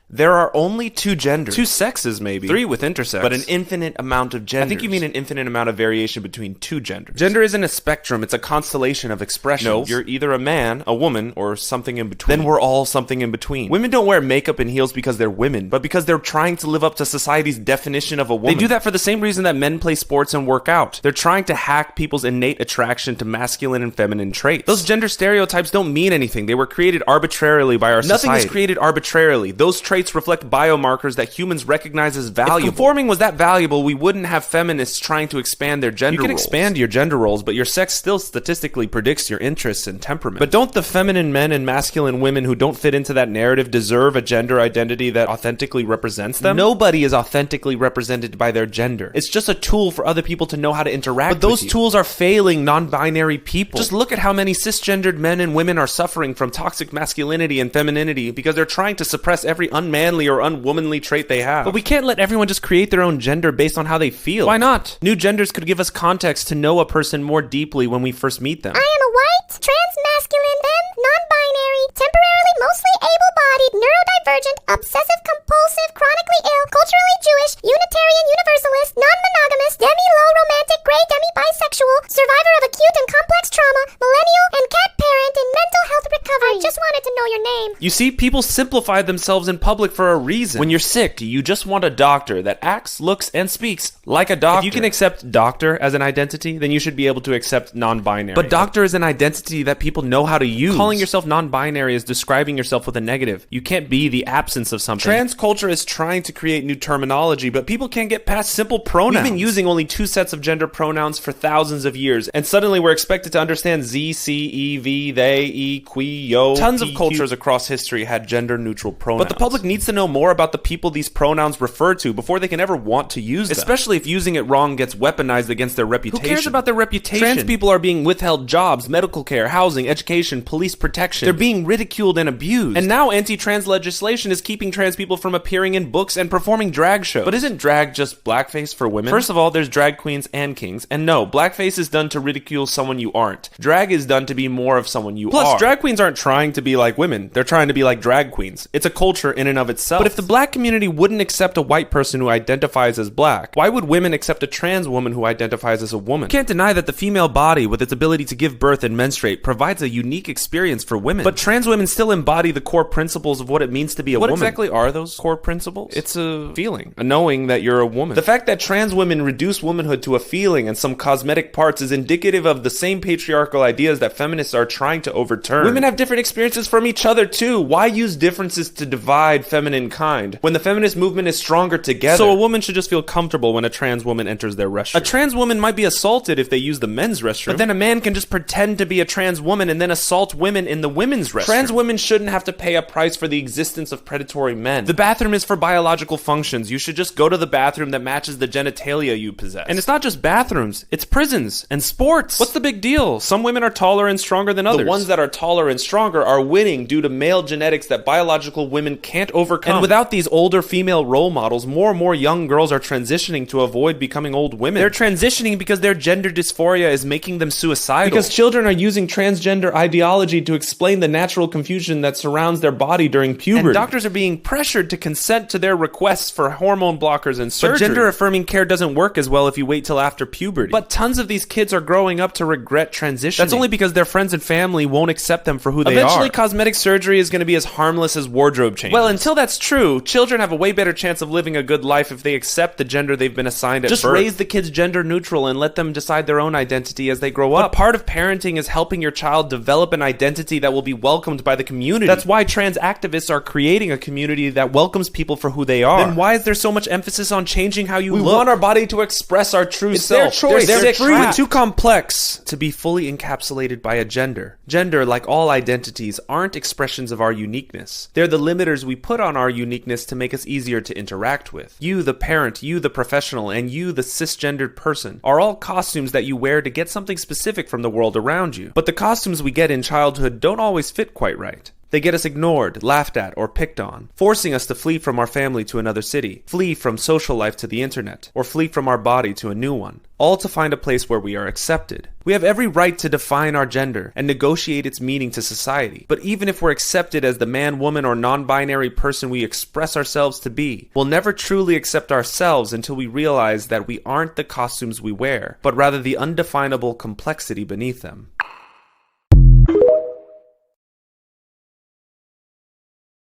There are only two genders. Two sexes, maybe. Three with intersex. But an infinite amount of genders. I think you mean an infinite amount of variation between two genders. Gender isn't a spectrum, it's a constellation of expressions. No, you're either a man, a woman, or something in between. Then we're all something in between. Women don't wear makeup and heels because they're women, but because they're trying to live up to society's definition of a woman. They do that for the same reason that men play sports and work out. They're trying to hack people's innate attraction to masculine and feminine traits. Those gender stereotypes don't mean anything. They were created arbitrarily by our society. Nothing is created arbitrarily. Those traits reflect biomarkers that humans recognize as valuable. If conforming was that valuable, we wouldn't have feminists trying to expand their gender roles. You can expand your gender roles, but your sex still statistically predicts your interests and temperament. But don't the feminine men and masculine women who don't fit into that narrative deserve a gender identity that authentically represents them? Nobody is authentically represented by their gender. It's just a tool for other people to know how to interact with you. But those you. tools are failing non-binary people. Just look at how many cisgendered men and women are suffering from toxic masculinity and femininity because they're trying to suppress every unmanly or unwomanly trait they have. But we can't let everyone just create their own gender based on how they feel. Why not? New genders could give us context to know a person more deeply when we first meet them. I am a white, trans-masculine, non-binary, temporarily mostly able-bodied, neurodivergent, obsessive-compulsive, chronically ill, culturally Jewish, Unitarian Universalist, non-monogamous, demi-low romantic, gray demi-bisexual, survivor of acute and complex trauma, millennial, and cat parent in mental health recovery. I just wanted to know your name. You see, people simplify themselves in public for a reason. When you're sick, you just want a doctor that acts, looks, and speaks like a doctor. If you can accept doctor as an identity, then you should be able to accept non-binary. But doctor is an identity that people know how to use. Calling yourself non-binary is describing yourself with a negative. You can't be the absence of something. Trans culture is trying to create new terminology, but people can't get past simple pronouns. We've been using only two sets of gender pronouns for thousands of years, and suddenly we're expected to understand Z, C, E, V, they, E, qui, yo. Tons of PQ. cultures across history had gender-neutral pronouns. But the public needs to know more about the people these pronouns refer to before they can ever want to use them. Especially if using it wrong gets weaponized against their reputation. Who cares about their reputation? Trans people are being withheld jobs, medical care, housing, education, police protection. They're being ridiculed and abused. And now anti-trans legislation is keeping trans people from appearing in books and performing drag shows. But isn't drag just blackface for women? First of all, there's drag queens and kings. And no, blackface is done to ridicule someone you aren't. Drag is done to be more of someone you are. Plus, drag queens aren't trying to be like women. They're trying to be like drag queens. It's a culture in and of itself. But if the black community wouldn't accept a white person who identifies as black, why would women accept a trans woman who identifies as a woman? You can't deny that the female body, with its ability to give birth and menstruate, provides a unique experience for women. But trans women still embody the core principles of what it means to be a woman. What exactly are those core principles? It's a feeling, a knowing that you're a woman. The fact that trans women reduce womanhood to a feeling and some cosmetic parts is indicative of the same patriarchal ideas that feminists are trying to overturn. Women have different experiences from each other too. Why use differences to divide feminine kind when the feminist movement is stronger together? So a woman should just feel comfortable when a trans woman enters their restroom. A trans woman might be assaulted if they use the men's restroom. But then a man can just pretend to be a trans woman and then assault women in the women's restroom. Trans women shouldn't have to pay a price for the existence of predatory men. The bathroom is for biological functions. You should just go to the bathroom that matches the genitalia you possess. And it's not just bathrooms, it's prisons and sports. What's the big deal? Some women are taller and stronger than others. The ones that are taller and stronger are winning due to male genetics that biological women can't overcome. And without these older female role models, more and more young girls are transitioning to avoid becoming old women. They're transitioning because their gender dysphoria is making them suicidal. Because children are using transgender ideology to explain the natural confusion that surrounds their body during puberty. And doctors are being pressured to consent to their requests for hormone blockers and surgery. But gender-affirming care doesn't work as well if you wait till after puberty. But tons of these kids are growing up to regret transitioning. That's only because their friends and family won't accept them for who they are. Eventually, cosmetic surgery is going to be as harmless as wardrobe changes. Well, until that's true, children have a way better chance of living a good life if they accept the gender they've been assigned at birth. Just raise the kids gender neutral and let them decide their own identity as they grow up. But part of parenting is helping your child develop an identity that will be welcomed by the community. That's why trans activists are creating a community that welcomes people for who they are. Then why is there so much emphasis on changing how you look? We want our body to express our true it's self. Their choice. They're free. We're too complex to be fully encapsulated by a gender. Gender, like all identities, aren't expressions of our uniqueness. They're the limiters we put on our uniqueness to make us easier to interact with. You, the parent, you, the professional, and you, the cisgendered person, are all costumes that you wear to get something specific from the world around you. But the costumes we get in childhood don't always fit quite right. They get us ignored, laughed at, or picked on, forcing us to flee from our family to another city, flee from social life to the internet, or flee from our body to a new one, all to find a place where we are accepted. We have every right to define our gender and negotiate its meaning to society, but even if we're accepted as the man, woman, or non-binary person we express ourselves to be, we'll never truly accept ourselves until we realize that we aren't the costumes we wear, but rather the undefinable complexity beneath them.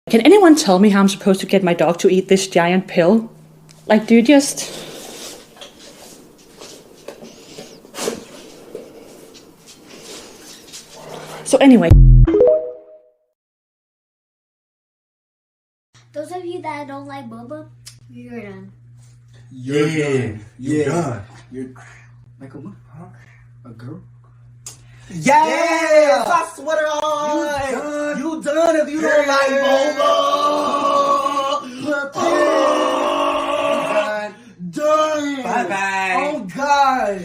Can anyone tell me how I'm supposed to get my dog to eat this giant pill? Like, do you just... So anyway... Those of you that don't like boba, you're done. You're done. You're like a what? Huh? A girl? Yes! I swear to God! You done if you don't like boba! Done! Bye-bye. Oh, God!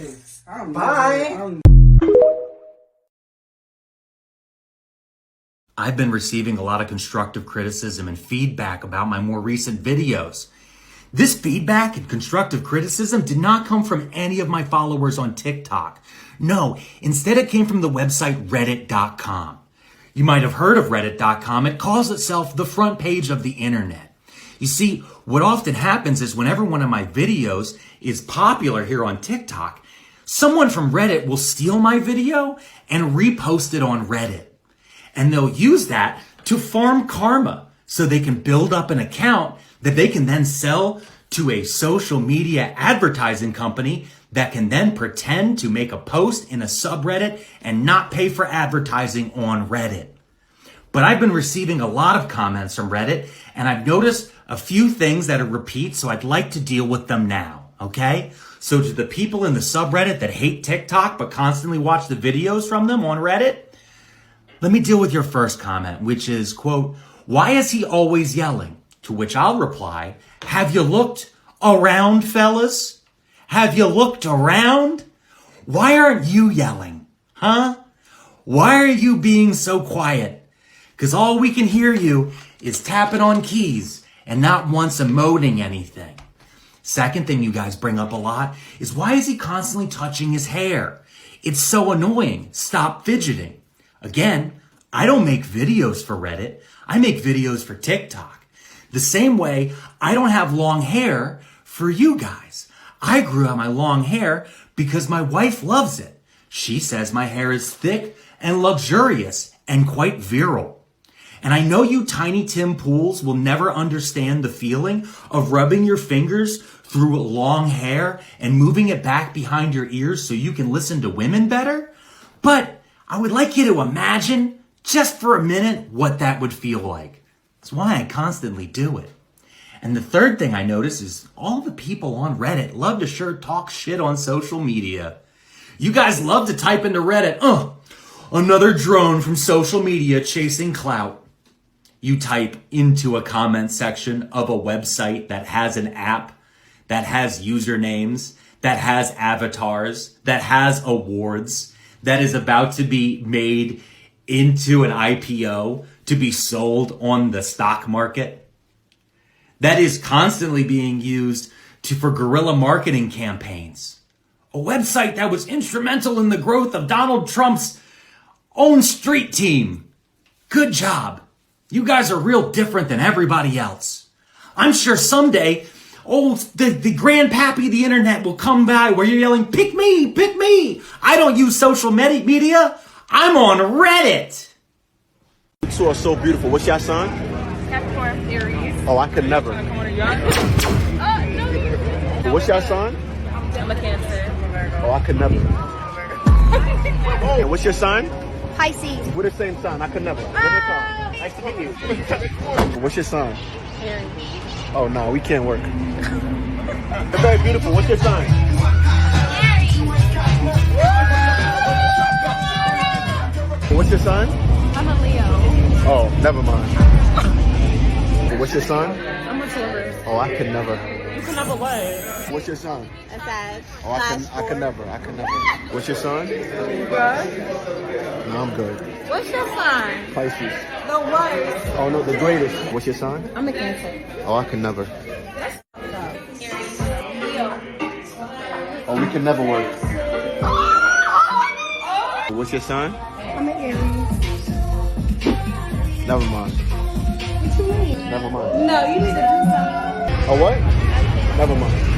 Bye! I've been receiving a lot of constructive criticism and feedback about my more recent videos. This feedback and constructive criticism did not come from any of my followers on TikTok. No, instead it came from the website reddit.com. You might have heard of reddit.com. It calls itself the front page of the internet. You see, what often happens is whenever one of my videos is popular here on TikTok, someone from Reddit will steal my video and repost it on Reddit. And they'll use that to farm karma so they can build up an account that they can then sell to a social media advertising company that can then pretend to make a post in a subreddit and not pay for advertising on Reddit. But I've been receiving a lot of comments from Reddit, and I've noticed a few things that are repeat, so I'd like to deal with them now, okay? So to the people in the subreddit that hate TikTok but constantly watch the videos from them on Reddit, let me deal with your first comment, which is, quote, "Why is he always yelling?" To which I'll reply, "Have you looked around, fellas? Have you looked around? Why aren't you yelling? Huh? Why are you being so quiet? Because all we can hear you is tapping on keys and not once emoting anything." Second thing you guys bring up a lot is, why is he constantly touching his hair? It's so annoying. Stop fidgeting. Again, I don't make videos for Reddit. I make videos for TikTok. The same way I don't have long hair for you guys. I grew out my long hair because my wife loves it. She says my hair is thick and luxurious and quite virile. And I know you Tiny Tim Pools will never understand the feeling of rubbing your fingers through long hair and moving it back behind your ears so you can listen to women better. But I would like you to imagine, just for a minute, what that would feel like. That's why I constantly do it. And the third thing I notice is all the people on Reddit love to sure talk shit on social media. You guys love to type into Reddit, another drone from social media chasing clout. You type into a comment section of a website that has an app, that has usernames, that has avatars, that has awards, that is about to be made into an IPO to be sold on the stock market, that is constantly being used for guerrilla marketing campaigns. A website that was instrumental in the growth of Donald Trump's own street team. Good job. You guys are real different than everybody else. I'm sure someday, the grandpappy of the internet will come by where you're yelling, pick me, pick me. I don't use social media. I'm on Reddit. You two are so beautiful. What's your sign? Capricorn, Aries. Oh, I could never. No. What's your sign? I'm a Cancer. Oh, I could never. And what's your sign? Pisces. We're the same sign. I could never. What's your sign? Nice to meet you. What's your sign? Aries. Oh, no, we can't work. You're very beautiful. What's your sign? What's your sign? I'm a Leo. Oh, never mind. What's your sign? I'm a a Taurus. Oh, I could never. You can never what? What's your sign? A Sag. Oh, I could never. I could never. What's your sign? Good. No, I'm good. What's your sign? Pisces. The worst. Oh no, the greatest. What's your sign? I'm a Cancer. Oh, I could never. Oh, we can never work. What's your sign? I'm an Aries. Never mind. What you mean? Never mind. No, you need to do something. Oh, what? Never mind.